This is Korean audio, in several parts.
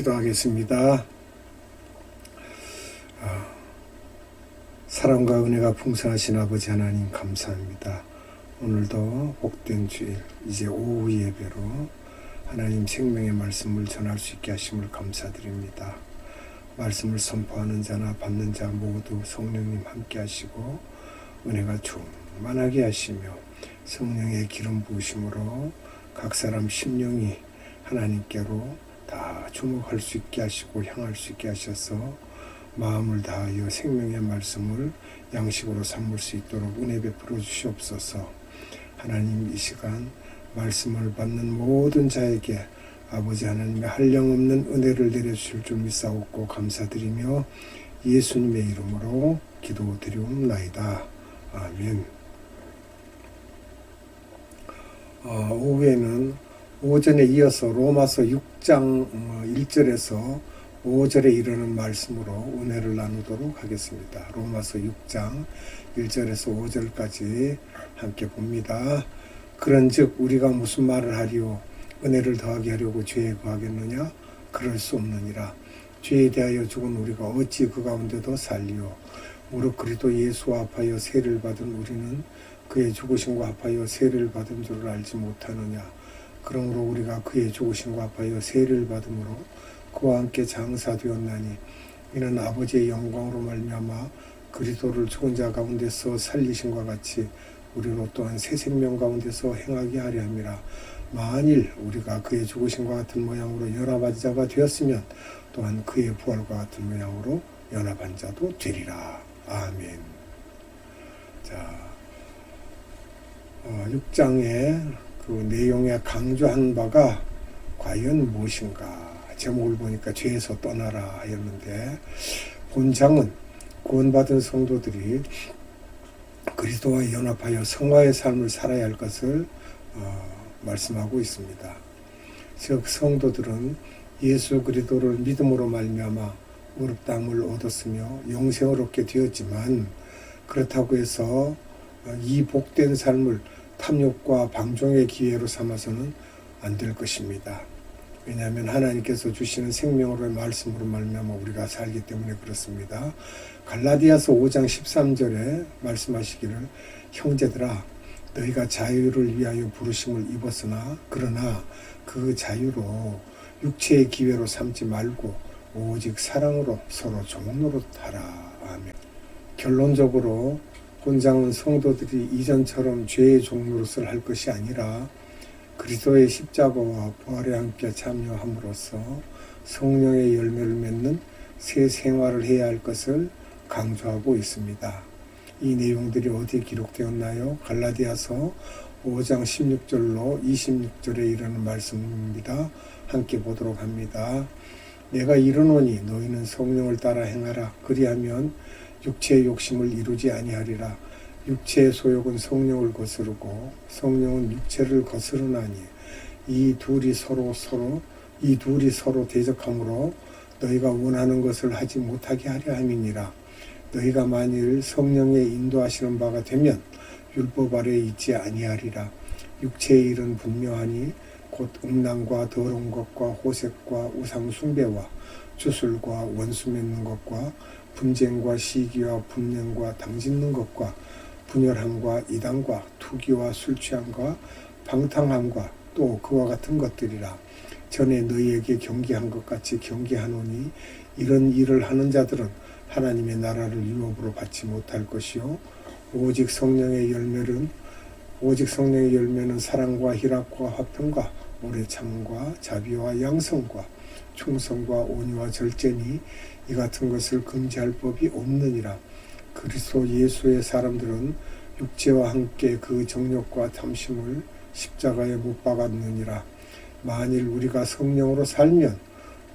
기도하겠습니다. 사랑과 은혜가 풍성하신 아버지 하나님 감사합니다. 오늘도 복된 주일 이제 오후 예배로 하나님 생명의 말씀을 전할 수 있게 하심을 감사드립니다. 말씀을 선포하는 자나 받는 자 모두 성령님 함께 하시고 은혜가 충만하게 하시며 성령의 기름 부으심으로 각 사람 심령이 하나님께로 다 주목할 수 있게 하시고 향할 수 있게 하셔서 마음을 다하여 생명의 말씀을 양식으로 삼을 수 있도록 은혜 베풀어 주시옵소서. 하나님 이 시간 말씀을 받는 모든 자에게 아버지 하나님의 한량없는 은혜를 내려주실 줄 믿사옵고 감사드리며 예수님의 이름으로 기도드리옵나이다. 아멘. 오후에는 오전에 이어서 로마서 6장 1절에서 5절에 이르는 말씀으로 은혜를 나누도록 하겠습니다. 로마서 6장 1절에서 5절까지 함께 봅니다. 그런즉 우리가 무슨 말을 하리요? 은혜를 더하게 하려고 죄에 거하겠느냐? 그럴 수 없느니라. 죄에 대하여 죽은 우리가 어찌 그 가운데도 살리요? 무릇 그리스도 예수와 합하여 세를 받은 우리는 그의 죽으심과 합하여 세를 받은 줄을 알지 못하느냐? 그러므로 우리가 그의 죽으심과 합하여 세를 받음으로 그와 함께 장사되었나니 이는 아버지의 영광으로 말미암아 그리스도를 죽은 자 가운데서 살리심과 같이 우리로 또한 새 생명 가운데서 행하게 하려 함이라. 만일 우리가 그의 죽으심과 같은 모양으로 연합한 자가 되었으면 또한 그의 부활과 같은 모양으로 연합한 자도 되리라. 아멘. 자, 6장의 그 내용에 강조한 바가 과연 무엇인가? 제목을 보니까 죄에서 떠나라 하였는데, 본장은 구원받은 성도들이 그리스도와 연합하여 성화의 삶을 살아야 할 것을 말씀하고 있습니다. 즉 성도들은 예수 그리스도를 믿음으로 말미암아 의롭다함을 얻었으며 영생을 얻게 되었지만, 그렇다고 해서 이 복된 삶을 탐욕과 방종의 기회로 삼아서는 안 될 것입니다. 왜냐하면 하나님께서 주시는 생명으로의 말씀으로 말미암아 우리가 살기 때문에 그렇습니다. 갈라디아서 5장 13절에 말씀하시기를 형제들아 너희가 자유를 위하여 부르심을 입었으나 그러나 그 자유로 육체의 기회로 삼지 말고 오직 사랑으로 서로 종노릇하라. 아멘. 결론적으로 본장은 성도들이 이전처럼 죄의 종노릇을 할 것이 아니라 그리스도의 십자가와 부활에 함께 참여함으로써 성령의 열매를 맺는 새 생활을 해야 할 것을 강조하고 있습니다. 이 내용들이 어디에 기록되었나요? 갈라디아서 5장 16절로 26절에 이르는 말씀입니다. 함께 보도록 합니다. 내가 이르노니 너희는 성령을 따라 행하라. 그리하면 육체의 욕심을 이루지 아니하리라. 육체의 소욕은 성령을 거스르고 성령은 육체를 거스르나니 이 둘이 서로 대적하므로 너희가 원하는 것을 하지 못하게 하려 함이니라. 너희가 만일 성령의 인도하시는 바가 되면 율법 아래에 있지 아니하리라. 육체의 일은 분명하니 곧 음란과 더러운 것과 호색과 우상 숭배와 주술과 원수 맺는 것과 분쟁과 시기와 분쟁과 당짓는 것과 분열함과 이단과 투기와 술취함과 방탕함과 또 그와 같은 것들이라. 전에 너희에게 경계한 것 같이 경계하노니 이런 일을 하는 자들은 하나님의 나라를 유업으로 받지 못할 것이요 오직 성령의 열매는 사랑과 희락과 화평과 오래 참음과 자비와 양성과 충성과 온유와 절제니 이 같은 것을 금지할 법이 없느니라. 그리스도 예수의 사람들은 육체와 함께 그 정욕과 탐심을 십자가에 못 박았느니라. 만일 우리가 성령으로 살면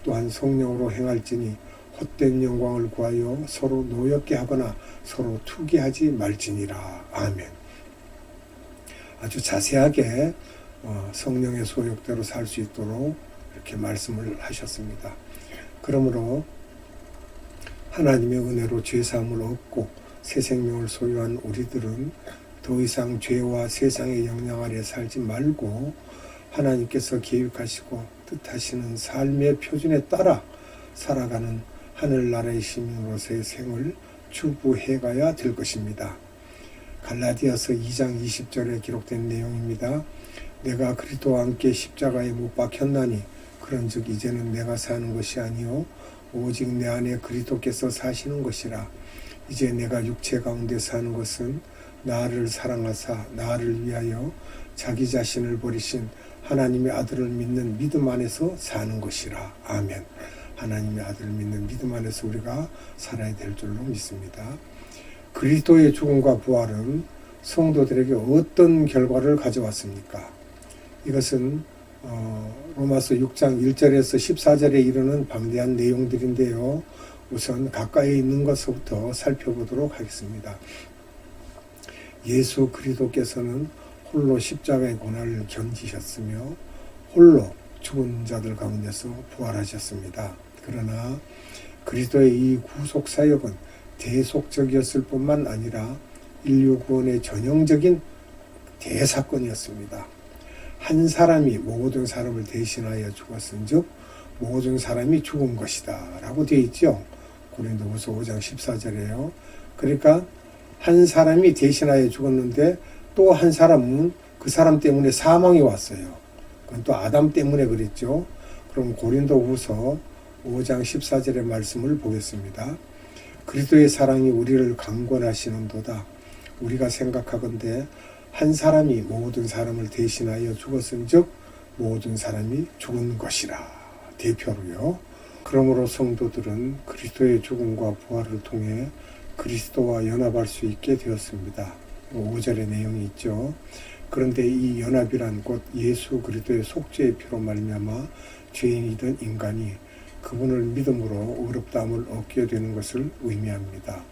또한 성령으로 행할지니 헛된 영광을 구하여 서로 노엽게 하거나 서로 투기하지 말지니라. 아멘. 아주 자세하게 성령의 소욕대로 살 수 있도록 이렇게 말씀을 하셨습니다. 그러므로 하나님의 은혜로 죄사함을 얻고 새 생명을 소유한 우리들은 더 이상 죄와 세상의 영향 아래 살지 말고 하나님께서 계획하시고 뜻하시는 삶의 표준에 따라 살아가는 하늘나라의 시민으로서의 생을 추구해가야 될 것입니다. 갈라디아서 2장 20절에 기록된 내용입니다. 내가 그리스도와 함께 십자가에 못 박혔나니 그런즉 이제는 내가 사는 것이 아니요 오직 내 안에 그리스도께서 사시는 것이라. 이제 내가 육체 가운데 사는 것은 나를 사랑하사 나를 위하여 자기 자신을 버리신 하나님의 아들을 믿는 믿음 안에서 사는 것이라. 아멘. 하나님의 아들을 믿는 믿음 안에서 우리가 살아야 될 줄로 믿습니다. 그리스도의 죽음과 부활은 성도들에게 어떤 결과를 가져왔습니까? 이것은 로마서 6장 1절에서 14절에 이르는 방대한 내용들인데요. 우선 가까이 있는 것부터 살펴보도록 하겠습니다. 예수 그리스도께서는 홀로 십자가의 고난을 견디셨으며 홀로 죽은 자들 가운데서 부활하셨습니다. 그러나 그리스도의 이 구속 사역은 대속적이었을 뿐만 아니라 인류 구원의 전형적인 대사건이었습니다. 한 사람이 모든 사람을 대신하여 죽었은즉 모든 사람이 죽은 것이다 라고 되어 있죠. 고린도후서 5장 14절에요. 그러니까 한 사람이 대신하여 죽었는데 또 한 사람은 그 사람 때문에 사망이 왔어요. 그건 또 아담 때문에 그랬죠. 그럼 고린도후서 5장 14절의 말씀을 보겠습니다. 그리스도의 사랑이 우리를 강권하시는도다. 우리가 생각하건대 한 사람이 모든 사람을 대신하여 죽었은즉 모든 사람이 죽은 것이라. 대표로요. 그러므로 성도들은 그리스도의 죽음과 부활을 통해 그리스도와 연합할 수 있게 되었습니다. 5절의 내용이 있죠. 그런데 이 연합이란 곧 예수 그리스도의 속죄의 피로 말미암아 죄인이던 인간이 그분을 믿음으로 의롭다함을 얻게 되는 것을 의미합니다.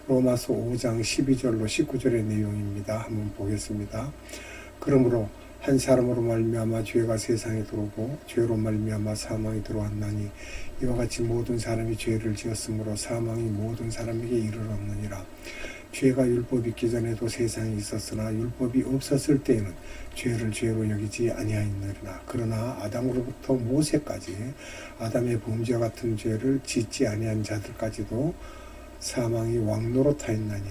로마서 5장 12절로 19절의 내용입니다. 한번 보겠습니다. 그러므로 한 사람으로 말미암아 죄가 세상에 들어오고 죄로 말미암아 사망이 들어왔나니 이와 같이 모든 사람이 죄를 지었으므로 사망이 모든 사람에게 이르렀느니라. 죄가 율법이 있기 전에도 세상에 있었으나 율법이 없었을 때에는 죄를 죄로 여기지 아니하였느니라. 그러나 아담으로부터 모세까지 아담의 범죄와 같은 죄를 짓지 아니한 자들까지도 사망이 왕노릇하였나니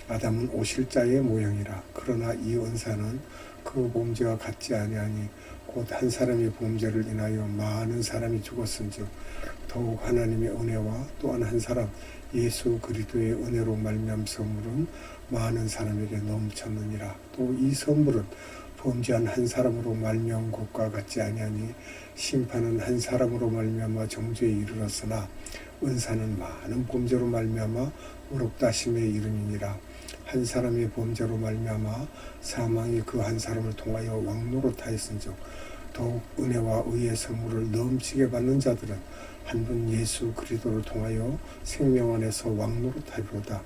아담은 오실자의 모형이라. 그러나 이 은사는 그 범죄와 같지 아니하니 곧 한 사람의 범죄를 인하여 많은 사람이 죽었은즉 더욱 하나님의 은혜와 또한 한 사람 예수 그리스도의 은혜로 말미암 선물은 많은 사람에게 넘쳤느니라. 또 이 선물은 범죄한 한 사람으로 말미암은 것과 같지 아니하니 심판은 한 사람으로 말미암아 정죄에 이르렀으나 은사는 많은 범죄로 말미암아 의롭다 하심에 이름이니라. 한 사람의 범죄로 말미암아 사망이 그 한 사람을 통하여 왕노릇하였은즉 더욱 은혜와 의의 선물을 넘치게 받는 자들은 한 분 예수 그리스도를 통하여 생명 안에서 왕노릇하리로다.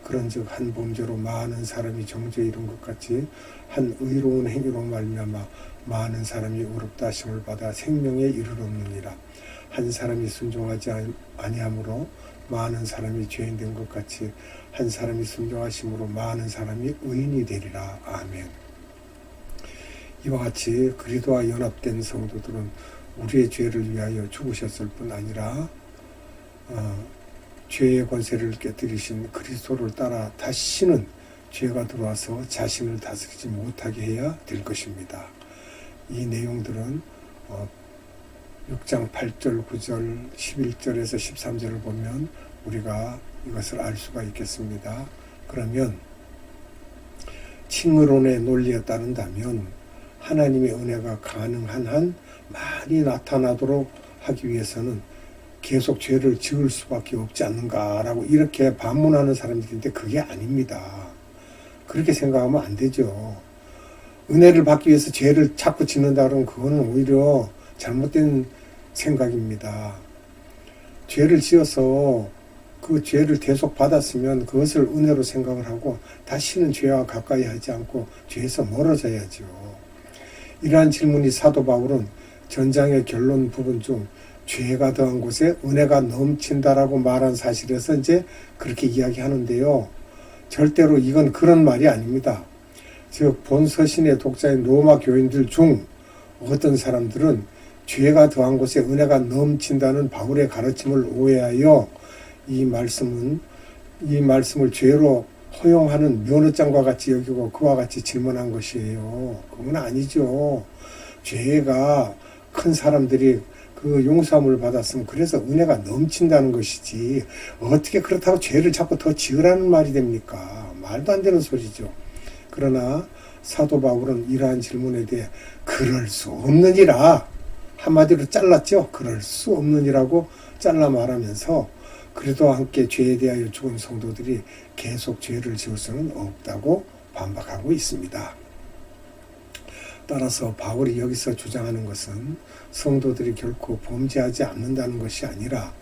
그런즉 한 범죄로 많은 사람이 정죄에 이른 것 같이 한 의로운 행위로 말미암아 많은 사람이 의롭다 하심을 받아 생명에 이르렀느니라. 한 사람이 순종하지 아니함으로 많은 사람이 죄인 된 것 같이 한 사람이 순종하심으로 많은 사람이 의인이 되리라. 아멘. 이와 같이 그리스도와 연합된 성도들은 우리의 죄를 위하여 죽으셨을 뿐 아니라 죄의 권세를 깨뜨리신 그리스도를 따라 다시는 죄가 들어와서 자신을 다스리지 못하게 해야 될 것입니다. 이 내용들은 6장 8절, 9절, 11절에서 13절을 보면 우리가 이것을 알 수가 있겠습니다. 그러면 칭의론의 논리에 따른다면 하나님의 은혜가 가능한 한 많이 나타나도록 하기 위해서는 계속 죄를 지을 수밖에 없지 않는가라고 이렇게 반문하는 사람들인데 그게 아닙니다. 그렇게 생각하면 안 되죠. 은혜를 받기 위해서 죄를 자꾸 짓는다 그러면 그거는 오히려 잘못된 생각입니다. 죄를 지어서 그 죄를 대속 받았으면 그것을 은혜로 생각을 하고 다시는 죄와 가까이 하지 않고 죄에서 멀어져야죠. 이러한 질문이 사도 바울은 전장의 결론 부분 중 죄가 더한 곳에 은혜가 넘친다라고 말한 사실에서 이제 그렇게 이야기하는데요. 절대로 이건 그런 말이 아닙니다. 즉 본 서신의 독자인 로마 교인들 중 어떤 사람들은 죄가 더한 곳에 은혜가 넘친다는 바울의 가르침을 오해하여 이 말씀을 죄로 허용하는 면허장과 같이 여기고 그와 같이 질문한 것이에요. 그건 아니죠. 죄가 큰 사람들이 그 용서함을 받았으면 그래서 은혜가 넘친다는 것이지 어떻게 그렇다고 죄를 자꾸 더 지으라는 말이 됩니까? 말도 안 되는 소리죠. 그러나 사도 바울은 이러한 질문에 대해 그럴 수 없느니라 한마디로 잘랐죠. 그럴 수 없느니라고 잘라 말하면서 그래도 함께 죄에 대하여 죽은 성도들이 계속 죄를 지을 수는 없다고 반박하고 있습니다. 따라서 바울이 여기서 주장하는 것은 성도들이 결코 범죄하지 않는다는 것이 아니라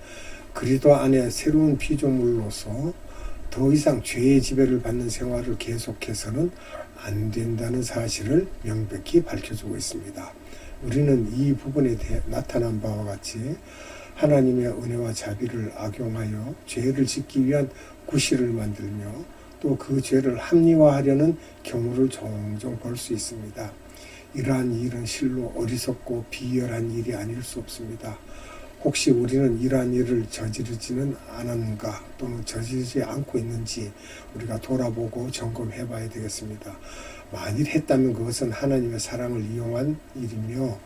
그리스도 안에 새로운 피조물로서 더 이상 죄의 지배를 받는 생활을 계속해서는 안 된다는 사실을 명백히 밝혀주고 있습니다. 우리는 이 부분에 대해 나타난 바와 같이 하나님의 은혜와 자비를 악용하여 죄를 짓기 위한 구실을 만들며 또 그 죄를 합리화하려는 경우를 종종 볼 수 있습니다. 이러한 일은 실로 어리석고 비열한 일이 아닐 수 없습니다. 혹시 우리는 이러한 일을 저지르지는 않았는가 또는 저지르지 않고 있는지 우리가 돌아보고 점검해 봐야 되겠습니다. 만일 했다면 그것은 하나님의 사랑을 이용한 일이며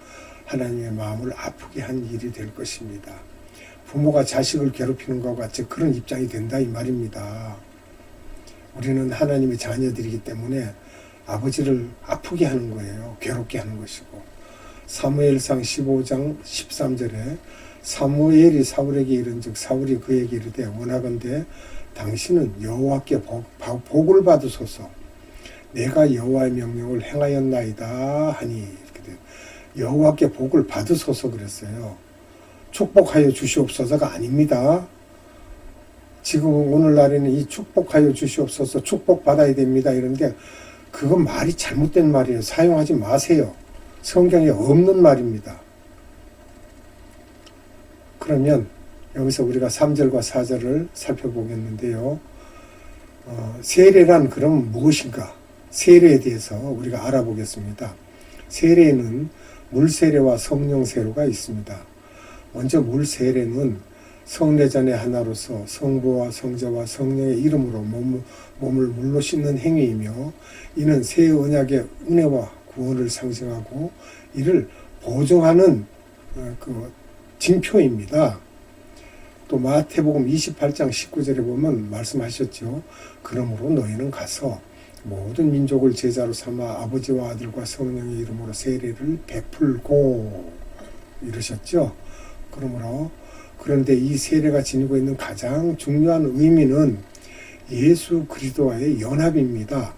하나님의 마음을 아프게 한 일이 될 것입니다. 부모가 자식을 괴롭히는 것과 같이 그런 입장이 된다 이 말입니다. 우리는 하나님의 자녀들이기 때문에 아버지를 아프게 하는 거예요. 괴롭게 하는 것이고 사무엘상 15장 13절에 사무엘이 사울에게 이른즉 사울이 그에게 이르되 원하건대 당신은 여호와께 복을 받으소서 내가 여호와의 명령을 행하였나이다 하니 여호와께 복을 받으소서 그랬어요. 축복하여 주시옵소서가 아닙니다. 지금 오늘날에는 이 축복하여 주시옵소서 축복받아야 됩니다 이런데 그건 말이 잘못된 말이에요. 사용하지 마세요. 성경에 없는 말입니다. 그러면 여기서 우리가 3절과 4절을 살펴보겠는데요. 세례란 그럼 무엇인가? 세례에 대해서 우리가 알아보겠습니다. 세례에는 물세례와 성령세례가 있습니다. 먼저 물세례는 성례전의 하나로서 성부와 성자와 성령의 이름으로 몸을 물로 씻는 행위이며 이는 새 언약의 은혜와 구원을 상징하고 이를 보증하는 그 징표입니다. 또 마태복음 28장 19절에 보면 말씀하셨죠. 그러므로 너희는 가서 모든 민족을 제자로 삼아 아버지와 아들과 성령의 이름으로 세례를 베풀고 이러셨죠. 그런데 이 세례가 지니고 있는 가장 중요한 의미는 예수 그리스도와의 연합입니다.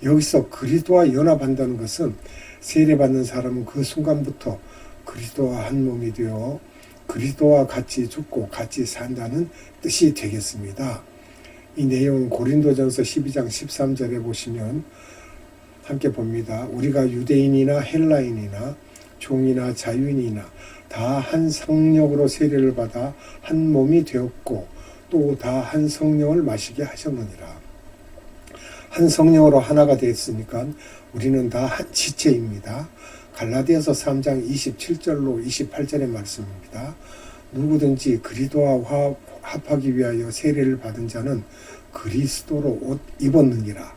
여기서 그리스도와 연합한다는 것은 세례받는 사람은 그 순간부터 그리스도와 한 몸이 되어 그리스도와 같이 죽고 같이 산다는 뜻이 되겠습니다. 이 내용은 고린도전서 12장 13절에 보시면 함께 봅니다. 우리가 유대인이나 헬라인이나 종이나 자유인이나 다 한 성령으로 세례를 받아 한 몸이 되었고 또 다 한 성령을 마시게 하셨느니라. 한 성령으로 하나가 되었으니까 우리는 다 한 지체입니다. 갈라디아서 3장 27절로 28절의 말씀입니다. 누구든지 그리스도와 합하기 위하여 세례를 받은 자는 그리스도로 옷 입었느니라.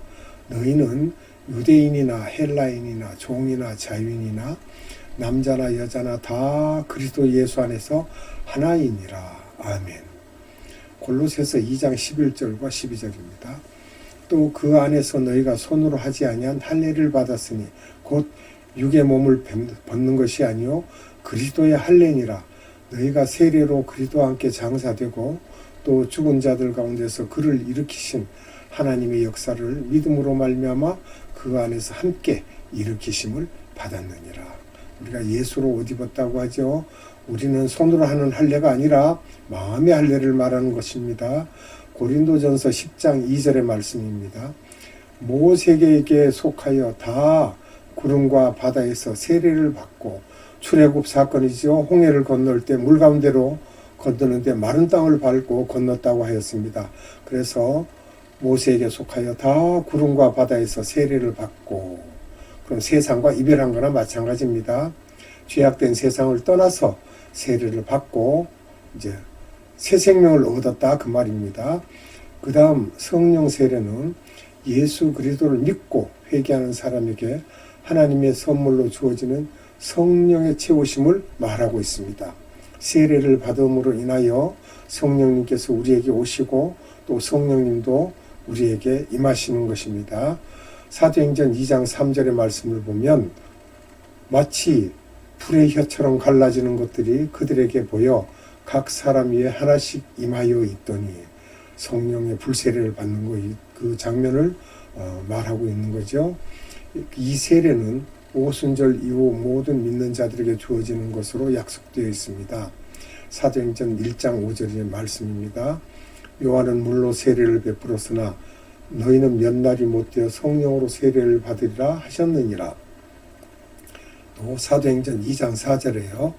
너희는 유대인이나 헬라인이나 종이나 자유인이나 남자나 여자나 다 그리스도 예수 안에서 하나이니라. 아멘. 골로새서 2장 11절과 12절입니다. 또 그 안에서 너희가 손으로 하지 아니한 할례를 받았으니 곧 육의 몸을 벗는 것이 아니요 그리스도의 할례니라. 너희가 세례로 그리스도와 함께 장사되고 또 죽은 자들 가운데서 그를 일으키신 하나님의 역사를 믿음으로 말미암아 그 안에서 함께 일으키심을 받았느니라. 우리가 예수로 옷 입었다고 하죠. 우리는 손으로 하는 할례가 아니라 마음의 할례를 말하는 것입니다. 고린도전서 10장 2절의 말씀입니다. 모세에게 속하여 다 구름과 바다에서 세례를 받고 출애굽 사건이죠. 홍해를 건널 때 물 가운데로 건너는데 마른 땅을 밟고 건넜다고 하였습니다. 그래서 모세에게 속하여 다 구름과 바다에서 세례를 받고 그럼 세상과 이별한 거나 마찬가지입니다. 죄악된 세상을 떠나서 세례를 받고 이제 새 생명을 얻었다 그 말입니다. 그 다음 성령 세례는 예수 그리스도를 믿고 회개하는 사람에게 하나님의 선물로 주어지는 성령의 채우심을 말하고 있습니다. 세례를 받음으로 인하여 성령님께서 우리에게 오시고 또 성령님도 우리에게 임하시는 것입니다. 사도행전 2장 3절의 말씀을 보면 마치 불의 혀처럼 갈라지는 것들이 그들에게 보여 각 사람 위에 하나씩 임하여 있더니 성령의 불세례를 받는 거, 그 장면을 말하고 있는 거죠. 이 세례는 오순절 이후 모든 믿는 자들에게 주어지는 것으로 약속되어 있습니다. 사도행전 1장 5절의 말씀입니다. 요한은 물로 세례를 베풀었으나 너희는 몇 날이 못되어 성령으로 세례를 받으리라 하셨느니라. 또 사도행전 2장 4절에요.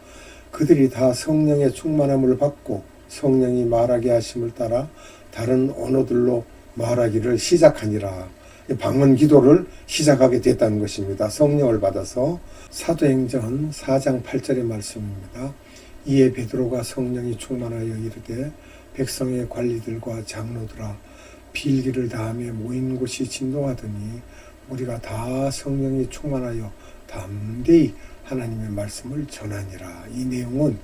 그들이 다 성령의 충만함을 받고 성령이 말하게 하심을 따라 다른 언어들로 말하기를 시작하니라. 방언 기도를 시작하게 됐다는 것입니다. 성령을 받아서. 사도행전 4장 8절의 말씀입니다. 이에 베드로가 성령이 충만하여 이르되 백성의 관리들과 장로들아 빌기를 다하며 모인 곳이 진동하더니 우리가 다 성령이 충만하여 담대히 하나님의 말씀을 전하니라. 이 내용은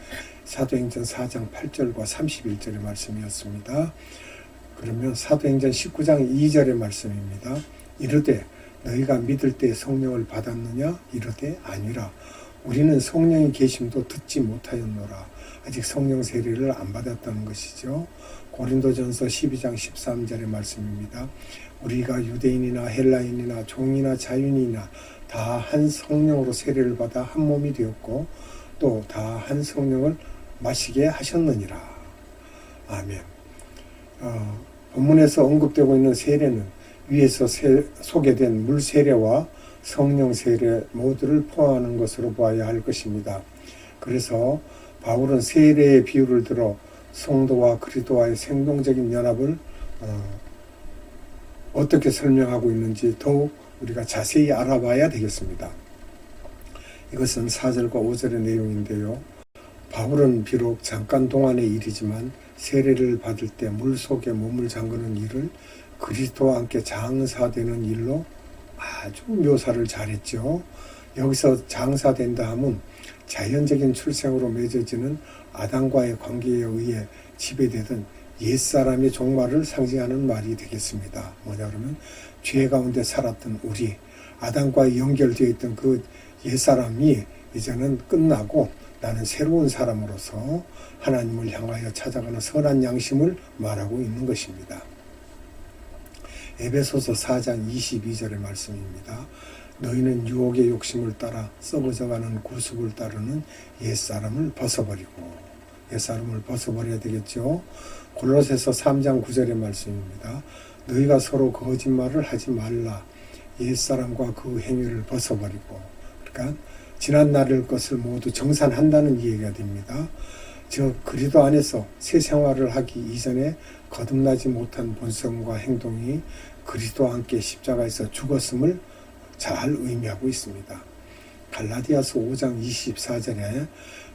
사도행전 4장 8절과 31절의 말씀이었습니다. 그러면 사도행전 19장 2절의 말씀입니다. 이르되 너희가 믿을 때 성령을 받았느냐? 이르되 아니라 우리는 성령이 계심도 듣지 못하였노라. 아직 성령 세례를 안 받았다는 것이죠. 고린도전서 12장 13절의 말씀입니다. 우리가 유대인이나 헬라인이나 종이나 자유인이나 다 한 성령으로 세례를 받아 한 몸이 되었고 또 다 한 성령을 마시게 하셨느니라. 아멘. 본문에서 언급되고 있는 세례는 위에서 소개된 물 세례와 성령 세례 모두를 포함하는 것으로 보아야 할 것입니다. 그래서 바울은 세례의 비유를 들어 성도와 그리스도와의 생동적인 연합을 어떻게 설명하고 있는지 더욱 우리가 자세히 알아봐야 되겠습니다. 이것은 4절과 5절의 내용인데요. 바울은 비록 잠깐 동안의 일이지만 세례를 받을 때 물속에 몸을 잠그는 일을 그리스도와 함께 장사되는 일로 아주 묘사를 잘했죠. 여기서 장사된다 하면 자연적인 출생으로 맺어지는 아담과의 관계에 의해 지배되던 옛사람의 종말을 상징하는 말이 되겠습니다. 뭐냐 그러면 죄 가운데 살았던 우리 아담과 연결되어 있던 그 옛사람이 이제는 끝나고 나는 새로운 사람으로서 하나님을 향하여 찾아가는 선한 양심을 말하고 있는 것입니다. 에베소서 4장 22절의 말씀입니다. 너희는 유혹의 욕심을 따라 썩어져가는 구습을 따르는 옛사람을 벗어버리고 옛사람을 벗어버려야 되겠죠. 골로새서 3장 9절의 말씀입니다. 너희가 서로 거짓말을 하지 말라. 옛사람과 그 행위를 벗어버리고 그러니까 지난 날의 것을 모두 정산한다는 이야기가 됩니다. 즉 그리스도 안에서 새 생활을 하기 이전에 거듭나지 못한 본성과 행동이 그리스도와 함께 십자가에서 죽었음을 잘 의미하고 있습니다. 갈라디아서 5장 24절에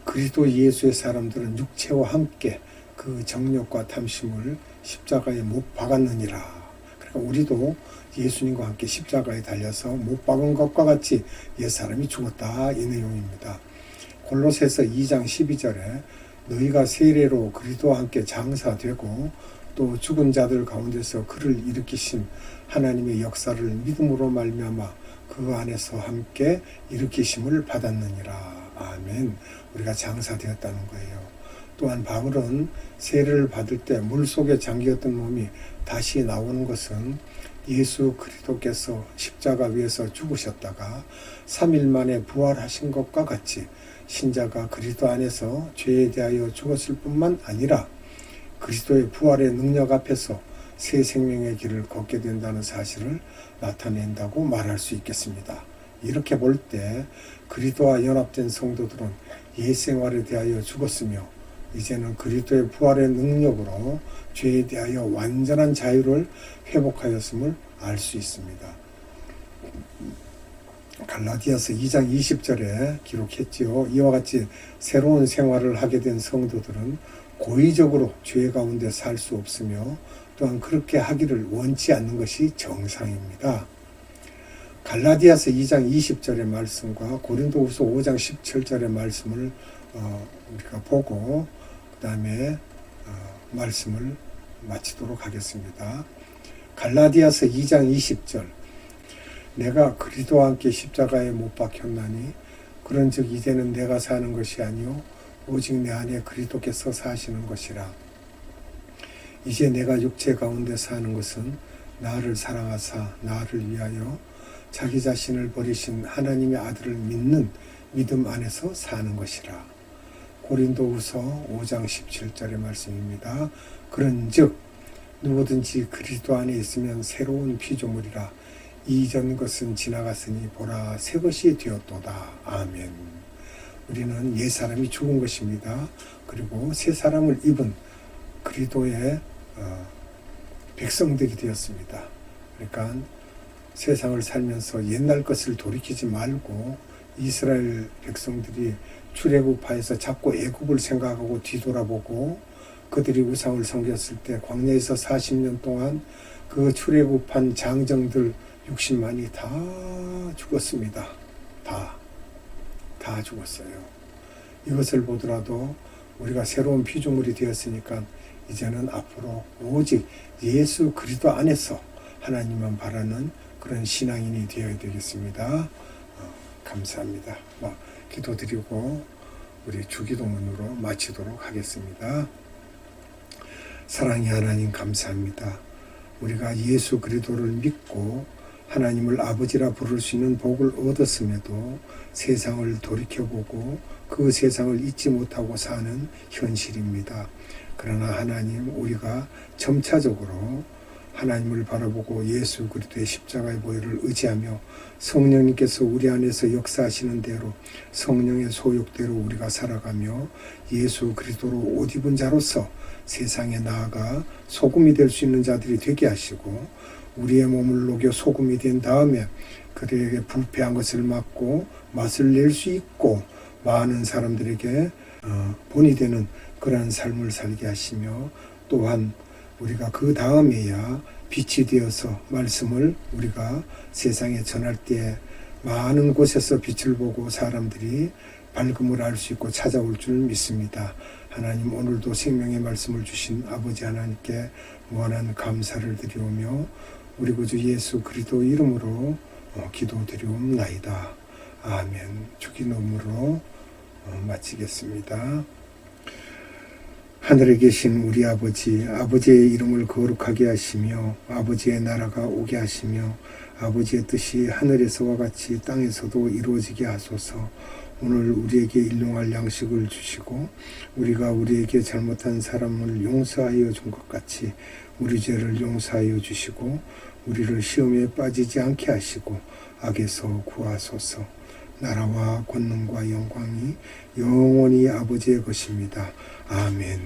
그리스도 예수의 사람들은 육체와 함께 그 정욕과 탐심을 십자가에 못 박았느니라. 그러니까 우리도 예수님과 함께 십자가에 달려서 못 박은 것과 같이 옛사람이 죽었다 이 내용입니다. 골로새서 2장 12절에 너희가 세례로 그리스도와 함께 장사되고 또 죽은 자들 가운데서 그를 일으키신 하나님의 역사를 믿음으로 말미암아 그 안에서 함께 일으키심을 받았느니라. 아멘. 우리가 장사되었다는 거예요. 또한 바울은 세례를 받을 때 물속에 잠겼던 몸이 다시 나오는 것은 예수 그리스도께서 십자가 위에서 죽으셨다가 3일 만에 부활하신 것과 같이 신자가 그리스도 안에서 죄에 대하여 죽었을 뿐만 아니라 그리스도의 부활의 능력 앞에서 새 생명의 길을 걷게 된다는 사실을 나타낸다고 말할 수 있겠습니다. 이렇게 볼 때 그리스도와 연합된 성도들은 옛 생활에 대하여 죽었으며 이제는 그리스도의 부활의 능력으로 죄에 대하여 완전한 자유를 회복하였음을 알 수 있습니다. 갈라디아서 2장 20절에 기록했지요. 이와 같이 새로운 생활을 하게 된 성도들은 고의적으로 죄 가운데 살 수 없으며 또한 그렇게 하기를 원치 않는 것이 정상입니다. 갈라디아서 2장 20절의 말씀과 고린도후서 5장 17절의 말씀을 우리가 보고 그 다음에 말씀을 마치도록 하겠습니다. 갈라디아서 2장 20절 내가 그리스도와 함께 십자가에 못 박혔나니 그런즉 이제는 내가 사는 것이 아니요 오직 내 안에 그리스도께서 사시는 것이라. 이제 내가 육체 가운데 사는 것은 나를 사랑하사 나를 위하여 자기 자신을 버리신 하나님의 아들을 믿는 믿음 안에서 사는 것이라. 고린도후서 5장 17절의 말씀입니다. 그런즉 누구든지 그리스도 안에 있으면 새로운 피조물이라. 이전 것은 지나갔으니 보라 새 것이 되었도다. 아멘. 우리는 옛 사람이 죽은 것입니다. 그리고 새 사람을 입은 그리스도의 백성들이 되었습니다. 그러니까 세상을 살면서 옛날 것을 돌이키지 말고 이스라엘 백성들이 출애굽하여서 자꾸 애굽을 생각하고 뒤돌아보고 그들이 우상을 섬겼을 때 광야에서 40년 동안 그 출애굽한 장정들 60만이 다 죽었습니다. 다 죽었어요. 이것을 보더라도 우리가 새로운 피조물이 되었으니까 이제는 앞으로 오직 예수 그리스도 안에서 하나님만 바라는 그런 신앙인이 되어야 되겠습니다. 감사합니다. 기도드리고 우리 주기도문으로 마치도록 하겠습니다. 사랑의 하나님 감사합니다. 우리가 예수 그리스도를 믿고 하나님을 아버지라 부를 수 있는 복을 얻었음에도 세상을 돌이켜보고 그 세상을 잊지 못하고 사는 현실입니다. 그러나 하나님 우리가 점차적으로 하나님을 바라보고 예수 그리스도의 십자가의 보혈을 의지하며 성령님께서 우리 안에서 역사하시는 대로 성령의 소욕대로 우리가 살아가며 예수 그리스도로 옷 입은 자로서 세상에 나아가 소금이 될 수 있는 자들이 되게 하시고 우리의 몸을 녹여 소금이 된 다음에 그들에게 부패한 것을 막고 맛을 낼 수 있고 많은 사람들에게 본이 되는 그러한 삶을 살게 하시며 또한 우리가 그 다음에야 빛이 되어서 말씀을 우리가 세상에 전할 때 많은 곳에서 빛을 보고 사람들이 밝음을 알 수 있고 찾아올 줄 믿습니다. 하나님 오늘도 생명의 말씀을 주신 아버지 하나님께 무한한 감사를 드리오며 우리 구주 예수 그리스도 이름으로 기도드리옵나이다. 아멘. 주기도문으로 마치겠습니다. 하늘에 계신 우리 아버지, 아버지의 이름을 거룩하게 하시며 아버지의 나라가 오게 하시며 아버지의 뜻이 하늘에서와 같이 땅에서도 이루어지게 하소서. 오늘 우리에게 일용할 양식을 주시고 우리가 우리에게 잘못한 사람을 용서하여 준 것 같이 우리 죄를 용서하여 주시고 우리를 시험에 빠지지 않게 하시고 악에서 구하소서. 나라와 권능과 영광이 영원히 아버지의 것입니다. 아멘.